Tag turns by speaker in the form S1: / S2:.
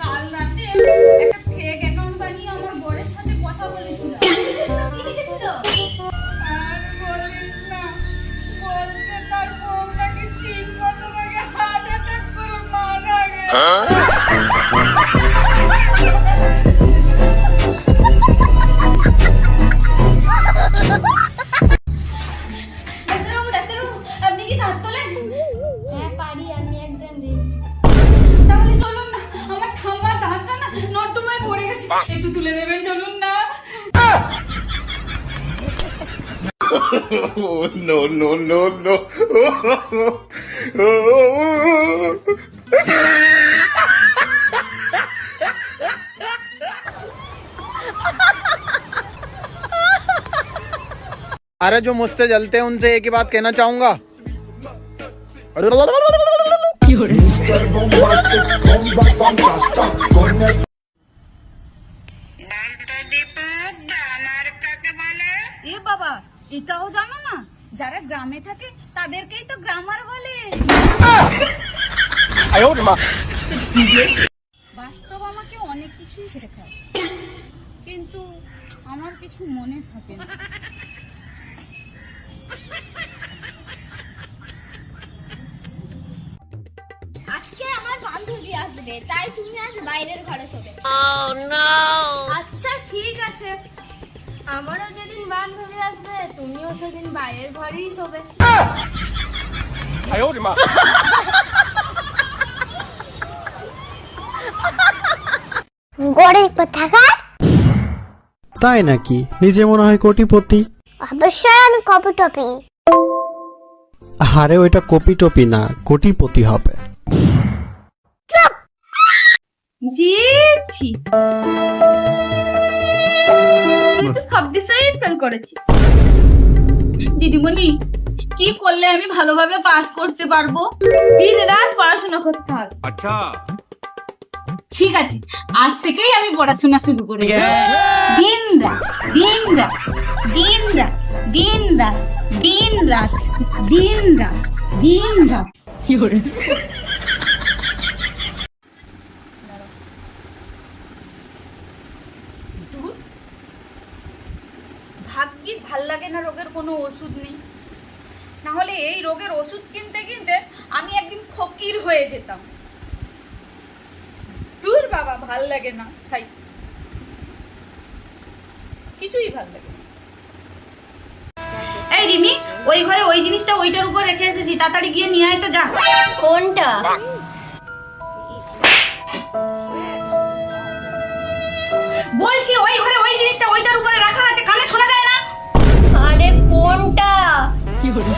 S1: কাল রাতে একটা ফেক অ্যাকাউন্ট বানিয়ে আমার বরের সাথে কথা বলেছিল। কি লিখেছিল? আর বলিস না, বলতে তার বউ নাকি 3 বছর আগে হার্ট অ্যাটাক করে মারা গেছে। আপনি কি দাঁত তোলেন?
S2: হ্যাঁ পারি, আমি একজন রে।
S1: তাহলে চলুন না, আমার ঠাম্মার দাঁতটা না নর্দমায় পড়ে গেছে, একটু তুলে দেবেন, চলুন না।
S3: Oh, no, no, no, no.
S4: अरे जो मुझसे जलते हैं उनसे एक ही बात कहना चाहूंगा।
S1: এ বাবা, এটাও জানো না? যারা গ্রামে থাকে তাদেরকেই তো গ্রামার বলে। বাস্তব আমাকে অনেক কিছুই শেখায়, কিন্তু আমার কিছু মনে থাকে না।
S2: আজকে আমার বান্ধবী আসবে, তাই তুমি আজ বাইরের ঘরে শোবে। আচ্ছা ঠিক আছে, আমারও যেদিন বান্ধবী আসবে তুমিও সেদিন বাইরের ঘরেই শোবে।
S5: গরিব কোথাকার?
S6: তাই নাকি? নিজে মনে হয় কোটিপতি।
S5: অবশ্যই আমি কপি টপি।
S6: আরে ওইটা কপি টপি না, কোটিপতি হবে।
S2: জিছি, তুই তো সব বিষয়েই ফেল করেছিস।
S1: দিদিমণি, কি করলে আমি ভালোভাবে পাস করতে পারবো?
S2: দিন রাত পড়াশোনা করতে হবে।
S1: ঠিক আছে, আজ থেকেই আমি পড়াশোনা শুরু করে দেব। দিন রাত দিন রাত দিন রাত দিন রাত দিন রাত দিন রাত দিন রাত। কি করে? ভাগ্যিস ভাল লাগে না রোগের কোনো ওষুধ নেই, না হলে এই রোগের ওষুধ কিনতে কিনতে আমি একদিন ফকির হয়ে যেতাম। দূর বাবা, ভাল লাগে না, ছাই, কিছুই ভাল লাগে না। এই রিমি, ওই ঘরে ওই জিনিসটা ওইটার উপর রেখে এসেছি, তাড়াতাড়ি গিয়ে নিয়ে আয় তো, যা।
S2: কোনটা?
S1: বলছি ওই ঘরে ওই জিনিসটা ওইটার উপরে রাখা আছে, কানে শোনা যায় না?
S2: আরে কোনটা?
S1: কি হলো?